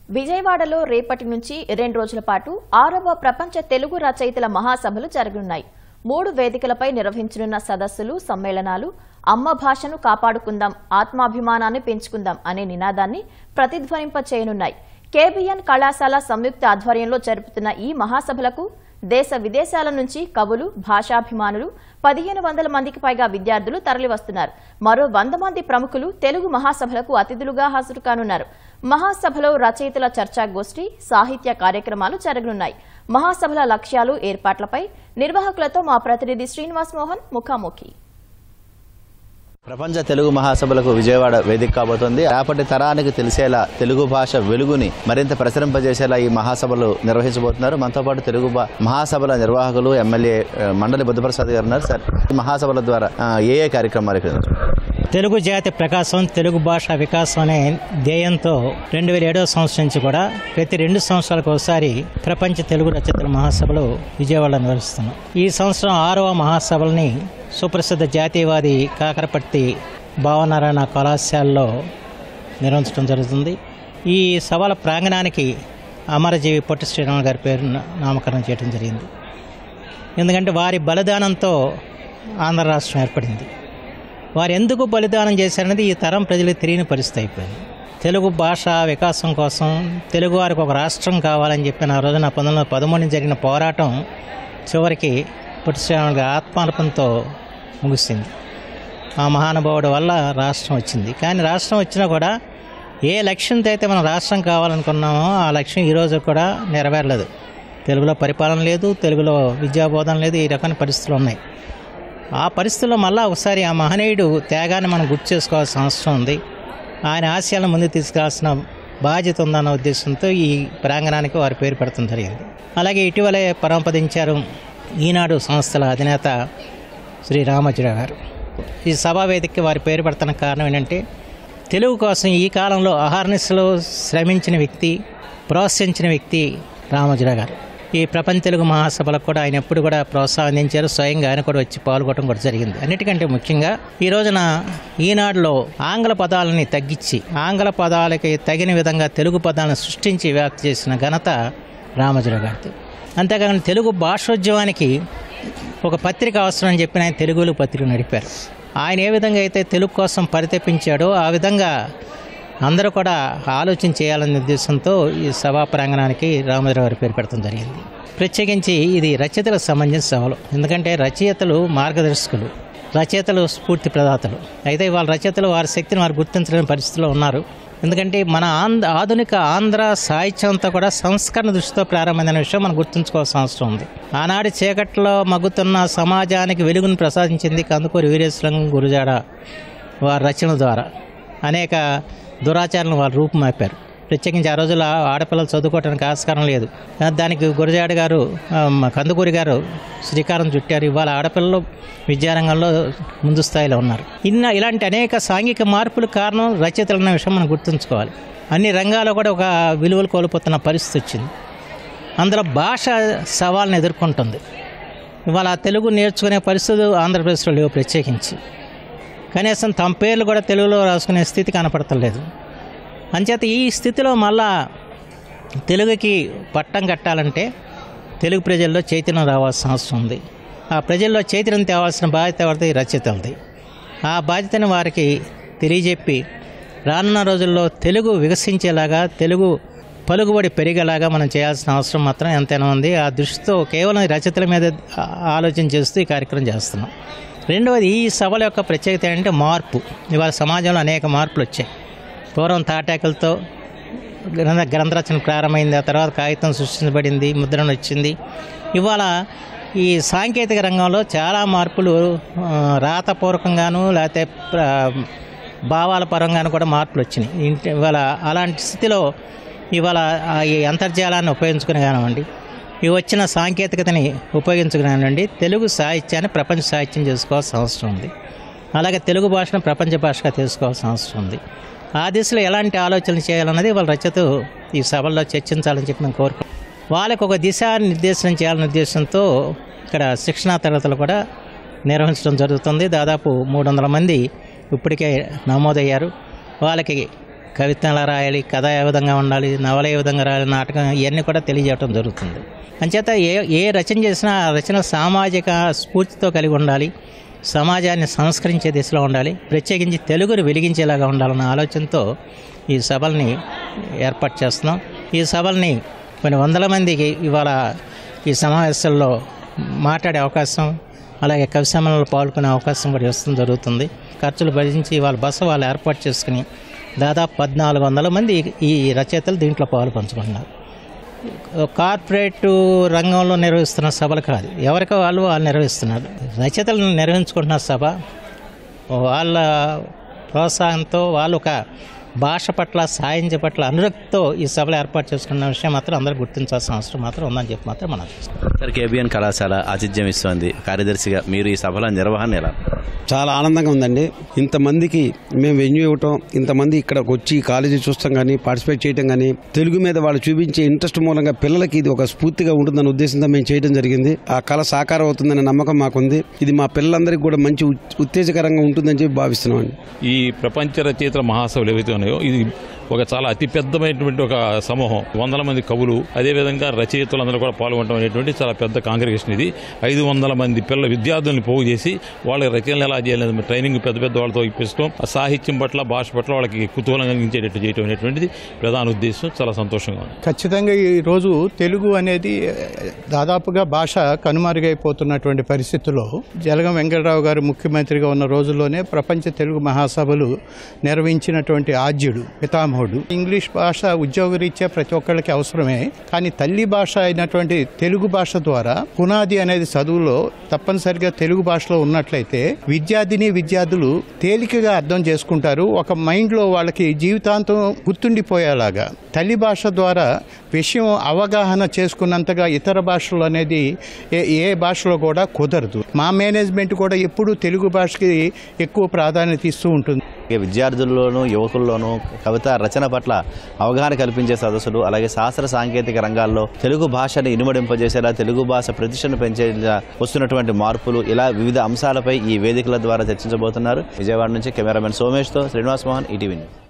విజయవాడలో రేపటి నుంచి 2 రోజుల పాటు 6వ ప్రపంచ తెలుగు రచయితల మహాసభలు జరగనున్నాయి. 3 వేదికలపై నిర్వహించనున్న సదస్సులు, సమ్మేళనాలు అమ్మ భాషను కాపాడుకుందాం, ఆత్మాభిమానాన్ని పెంచుకుందాం అనే నినాదాన్ని ప్రతిధ్వనింపచేయనున్నాయి. కేబిఎన్ కళాశాల సంయుక్త ఆధ్వర్యంలో జరుపుతున్న ఈ మహాసభలకు దేశ విదేశాల నుంచి కవులు, భాషాభిమానులు 1500 మందికి పైగా విద్యార్థులు తరలివస్తున్నారు. మరో 100 మంది ప్రముఖులు తెలుగు మహాసభలకు అతిథులుగా హాజరు కానున్నారు. మహాసభలో రచయితల చర్చాగోష్ఠి, సాహిత్య కార్యక్రమాలు జరగనున్నాయి. మహాసభల లక్ష్యాలు, ఏర్పాట్లపై నిర్వాహకులతో మా ప్రతినిధి శ్రీనివాస్ మోహన్ ముఖాముఖి. ప్రపంచ తెలుగు మహాసభలకు విజయవాడ వేదిక కాబోతోంది. రేపటి తరానికి తెలిసేలా తెలుగు భాష వెలుగుని మరింత ప్రసరింపజేసేలా ఈ మహాసభలు నిర్వహించబోతున్నారు. మనతో పాటు తెలుగు మహాసభల నిర్వాహకులు ఎమ్మెల్యే మండలి బుద్ధప్రసాద్ గారు ఉన్నారు. సార్, ఈ మహాసభల ద్వారా ఏ కార్యక్రమాలు తెలుగు జాతి ప్రకాశం, తెలుగు భాష వికాసం అనే ధ్యేయంతో 2007వ సంవత్సరం నుంచి కూడా ప్రతి 2 సంవత్సరాలకు ఒకసారి ప్రపంచ తెలుగు రచయితల మహాసభలు విజయవాడలో నిర్వహిస్తున్నాం. ఈ సంవత్సరం 6వ మహాసభల్ని సుప్రసిద్ధ జాతీయవాది కాకరపర్తి భావనారాయణ కళాశాలలో నిర్వహించడం జరుగుతుంది. ఈ సభల ప్రాంగణానికి అమరజీవి పొట్టి శ్రీరాములు గారి పేరు నామకరణం చేయడం జరిగింది. ఎందుకంటే వారి బలిదానంతో ఆంధ్ర రాష్ట్రం ఏర్పడింది. వారు ఎందుకు బలిదానం చేశారనేది ఈ తరం ప్రజలకు తెలియని పరిస్థితి అయిపోయింది. తెలుగు భాష వికాసం కోసం తెలుగు వారికి ఒక రాష్ట్రం కావాలని చెప్పిన ఆ రోజున 1913 జరిగిన పోరాటం చివరికి పొట్టి శ్రీరాములు గారి ఆత్మార్పణతో ముగిసింది. ఆ మహానుభావుడి వల్ల రాష్ట్రం వచ్చింది. కానీ రాష్ట్రం వచ్చినా కూడా ఏ లక్ష్యంతో అయితే మనం రాష్ట్రం కావాలనుకున్నామో ఆ లక్ష్యం ఈరోజు కూడా నెరవేరలేదు. తెలుగులో పరిపాలన లేదు, తెలుగులో విద్యాబోధన లేదు, ఈ రకమైన పరిస్థితులు ఉన్నాయి. ఆ పరిస్థితుల్లో మళ్ళీ ఒకసారి ఆ మహనీయుడు త్యాగాన్ని మనం గుర్తు చేసుకోవాల్సిన అవసరం ఉంది. ఆయన ఆశయాలను ముందుకు తీసుకురావాల్సిన బాధ్యత ఉందన్న ఉద్దేశంతో ఈ ప్రాంగణానికి వారి పేరు పెడతాం జరిగింది. అలాగే ఇటీవలే పరంపదించారు ఈనాడు సంస్థల అధినేత శ్రీ రామోజీరావు గారు. ఈ సభా వేదికకి వారి పేరు పెడుతున్న కారణం ఏంటంటే తెలుగు కోసం ఈ కాలంలో అహర్నిశలో శ్రమించిన వ్యక్తి, ప్రోత్సహించిన వ్యక్తి రామోజీరావు గారు. ఈ ప్రపంచ తెలుగు మహాసభలకు కూడా ఆయన ఎప్పుడు కూడా ప్రోత్సాహించారు. స్వయంగా ఆయన కూడా వచ్చి పాల్గొనడం కూడా జరిగింది. అన్నిటికంటే ముఖ్యంగా ఈ రోజున ఈనాడులో ఆంగ్ల పదాలని తగ్గించి ఆంగ్ల పదాలకి తగిన విధంగా తెలుగు పదాలను సృష్టించి వ్యాప్తి చేసిన ఘనత రామోజీరావు గారిది. అంతేకాకుండా తెలుగు భాషోద్యమానికి ఒక పత్రిక అవసరం అని చెప్పి ఆయన తెలుగులో పత్రిక నడిపారు. ఆయన ఏ విధంగా అయితే తెలుగు కోసం పరితపించాడో ఆ విధంగా అందరూ కూడా ఆలోచన చేయాలనే ఉద్దేశంతో ఈ సభా ప్రాంగణానికి రామోజీరావు గారి పేరు పెడతాం జరిగింది. ప్రత్యేకించి ఇది రచయితలకు సంబంధించిన సభలు. ఎందుకంటే రచయితలు మార్గదర్శకులు, రచయితలు స్ఫూర్తి ప్రదాతలు. అయితే వాళ్ళ రచయితలు వారి శక్తిని వారు గుర్తించలేని పరిస్థితిలో ఉన్నారు. ఎందుకంటే మన ఆధునిక ఆంధ్ర సాహిత్యం అంతా కూడా సంస్కరణ దృష్టితో ప్రారంభమైన విషయం మనం గుర్తుంచుకోవాల్సిన అవసరం ఉంది. ఆనాటి చీకట్లో మగ్గుతున్న సమాజానికి వెలుగును ప్రసాదించింది కందుకూరి వీరేశలింగం గురజాడ వారి రచన ద్వారా. అనేక దురాచారాలను వాళ్ళు రూపుమాపారు. ప్రత్యేకించి ఆ రోజుల్లో ఆడపిల్లలు చదువుకోవడానికి ఆస్కారం లేదు. దానికి గురజాడ గారు, కందుకూరి గారు శ్రీకారం చుట్టారు. ఇవాళ ఆడపిల్లలు విద్యారంగంలో ముందు స్థాయిలో ఉన్నారు. ఇలాంటి అనేక సాంఘిక మార్పులకు కారణం రచయితలు అన్న విషయం మనం గుర్తుంచుకోవాలి. అన్ని రంగాల్లో కూడా ఒక విలువలు కోల్పోతున్న పరిస్థితి వచ్చింది. అందులో భాష సవాళ్ళను ఎదుర్కొంటుంది. ఇవాళ తెలుగు నేర్చుకునే పరిస్థితులు ఆంధ్రప్రదేశ్లో లేవు. ప్రత్యేకించి కనీసం తమ పేర్లు కూడా తెలుగులో రాసుకునే స్థితి కనపడతలేదు. అంచేత ఈ స్థితిలో మళ్ళా తెలుగుకి పట్టం కట్టాలంటే తెలుగు ప్రజల్లో చైతన్యం రావాల్సిన అవసరం ఉంది. ఆ ప్రజల్లో చైతన్యం తేవాల్సిన బాధ్యత ఎవరిది? రచయితలది. ఆ బాధ్యతను వారికి తెలియజెప్పి రానున్న రోజుల్లో తెలుగు వికసించేలాగా, తెలుగు పలుకుబడి పెరిగేలాగా మనం చేయాల్సిన అవసరం మాత్రం ఎంతైనా ఉంది. ఆ దృష్టితో కేవలం రచయితల మీద ఆలోచన చేస్తూ ఈ కార్యక్రమం చేస్తున్నాం. రెండవది, ఈ సభల యొక్క ప్రత్యేకత ఏంటంటే మార్పు. ఇవాళ సమాజంలో అనేక మార్పులు వచ్చాయి. పూర్వం తాటాకులతో గ్రంథరచన ప్రారంభమైంది. ఆ తర్వాత కాగితం సృష్టించబడింది, ముద్రణ వచ్చింది. ఇవాళ ఈ సాంకేతిక రంగంలో చాలా మార్పులు రాతపూర్వకంగాను లేకపోతే భావాల పరంగాను కూడా మార్పులు వచ్చినాయి. ఇవాళ అలాంటి స్థితిలో ఇవాళ ఈ అంతర్జాలాన్ని ఉపయోగించుకుని కానివ్వండి, ఇవి వచ్చిన సాంకేతికతని ఉపయోగించుకున్నానండి తెలుగు సాహిత్యాన్ని ప్రపంచ సాహిత్యం చేసుకోవాల్సిన అవసరం ఉంది. అలాగే తెలుగు భాషను ప్రపంచ భాషగా తెలుసుకోవాల్సిన అవసరం ఉంది. ఆ దిశలో ఎలాంటి ఆలోచనలు చేయాలన్నది వాళ్ళ రచయితలు ఈ సభల్లో చర్చించాలని చెప్పి మేము కోరుకుంటున్నాం. వాళ్ళకు ఒక దిశానిర్దేశనం చేయాలనే ఉద్దేశంతో ఇక్కడ శిక్షణా తరగతులు కూడా నిర్వహించడం జరుగుతుంది. దాదాపు 300 మంది ఇప్పటికే నమోదయ్యారు. వాళ్ళకి కవిత ఎలా రాయాలి, కథ ఏ విధంగా ఉండాలి, నవల ఏ విధంగా రాయాలి, నాటకం ఇవన్నీ కూడా తెలియజేయడం జరుగుతుంది. అంచేత ఏ రచన చేసినా ఆ రచన సామాజిక స్ఫూర్తితో కలిగి ఉండాలి, సమాజాన్ని సంస్కరించే దిశలో ఉండాలి, ప్రత్యేకించి తెలుగుని వెలిగించేలాగా ఉండాలన్న ఆలోచనతో ఈ సభల్ని ఏర్పాటు చేస్తున్నాం. ఈ సభల్ని కొన్ని వందల మందికి ఇవాళ ఈ సమావేశాల్లో మాట్లాడే అవకాశం, అలాగే కవి సమ్మేళనంలో పాల్గొనే అవకాశం కూడా ఇస్తుంది జరుగుతుంది. ఖర్చులు భరించి ఇవాళ బస్సు వాళ్ళు ఏర్పాటు చేసుకుని దాదాపు 1400 మంది ఈ రచయితలు దీంట్లో పాలు పంచుకుంటున్నారు. కార్పొరేట్ రంగంలో నిర్వహిస్తున్న సభలు కాదు, ఎవరికో వాళ్ళు నిర్వహిస్తున్నారు. రచయితలను నిర్వహించుకుంటున్న సభ, వాళ్ళ ప్రోత్సాహంతో వాళ్ళు ఒక భాష పట్ల, సాహిత్యం పట్ల అనురక్తితో ఈ సభలు ఏర్పాటు చేసుకున్న విషయం మాత్రం అందరూ గుర్తించాల్సిన అవసరం మాత్రం ఉందని చెప్పి మాత్రం మనం సార్, కేబిఎన్ కళాశాల ఆతిథ్యం ఇస్తోంది. కార్యదర్శిగా మీరు ఈ సభల నిర్వహణ ఎలా? చాలా ఆనందంగా ఉందండి. ఇంతమందికి మేము వెన్యూ ఇవ్వటం, ఇంతమంది ఇక్కడికి వచ్చి కాలేజీ చూస్తాం కానీ, పార్టిసిపేట్ చేయడం కానీ, తెలుగు మీద వాళ్ళు చూపించే ఇంట్రెస్ట్ మూలంగా పిల్లలకి ఇది ఒక స్ఫూర్తిగా ఉంటుందన్న ఉద్దేశంతో మేము చేయడం జరిగింది. ఆ కళ సాకారం అవుతుందనే నమ్మకం మాకుంది. ఇది మా పిల్లలందరికీ కూడా మంచి ఉత్తేజకరంగా ఉంటుందని చెప్పి భావిస్తున్నామండి. ఈ ప్రపంచ రచయితల మహాసభలు ఏవైతే ఉన్నాయో ఇది ఒక చాలా అతిపెద్దమైనటువంటి ఒక సమూహం, 100 మంది కవులు, అదేవిధంగా రచయితలందరూ కూడా పాల్గొనడం అనేటువంటి చాలా పెద్ద కాంగ్రిగేషన్. ఇది 500 మంది విద్యార్థులను పోగు చేసి వాళ్ళకి రచనలు ఎలా చేయాలి ట్రైనింగ్ పెద్ద వాళ్ళతో ఇప్పించడం, ఆ సాహిత్యం పట్ల, భాష పట్ల వాళ్ళకి కుతూహలం కలిగించేటట్టు చేయడం అనేటువంటిది ప్రధాన ఉద్దేశం. చాలా సంతోషంగా ఉంది. ఖచ్చితంగా ఈరోజు తెలుగు అనేది దాదాపుగా భాష కనుమరుగైపోతున్నటువంటి పరిస్థితుల్లో జలగం వెంకటరావు గారు ముఖ్యమంత్రిగా ఉన్న రోజుల్లోనే ప్రపంచ తెలుగు మహాసభలు నిర్వహించినటువంటి ఆద్యుడు, పితామహుడు. ఇంగ్లీష్ భాష ఉద్యోగరీత్యా ప్రతి ఒక్కళ్ళకి అవసరమే, కానీ తల్లి భాష అయినటువంటి తెలుగు భాష ద్వారా పునాది అనేది చదువులో తప్పనిసరిగా తెలుగు భాషలో ఉన్నట్లయితే విద్యార్థులు తేలికగా అర్థం చేసుకుంటారు. ఒక మైండ్లో వాళ్ళకి జీవితాంతం గుర్తుండిపోయేలాగా తల్లి భాష ద్వారా విషయం అవగాహన చేసుకున్నంతగా ఇతర భాషలు అనేది ఏ భాషలో కూడా కుదరదు. మా మేనేజ్మెంట్ కూడా ఎప్పుడూ తెలుగు భాషకి ఎక్కువ ప్రాధాన్యత ఇస్తూ ఉంటుంది. విద్యార్థుల్లోనూ, యువకుల్లోనూ కవిత రచన పట్ల అవగాహన కల్పించే సదస్సులు, అలాగే శాస్త్ర సాంకేతిక రంగాల్లో తెలుగు భాషని ఇనుమడింపజేసేలా, తెలుగు భాష ప్రతిష్టను పెంచేలా వస్తున్నటువంటి మార్పులు, ఇలా వివిధ అంశాలపై ఈ వేదికల ద్వారా చర్చించబోతున్నారు. విజయవాడ నుంచి కెమెరామెన్ సోమేష్తో శ్రీనివాస్ మోహన్, ఈటీవీ న్యూస్.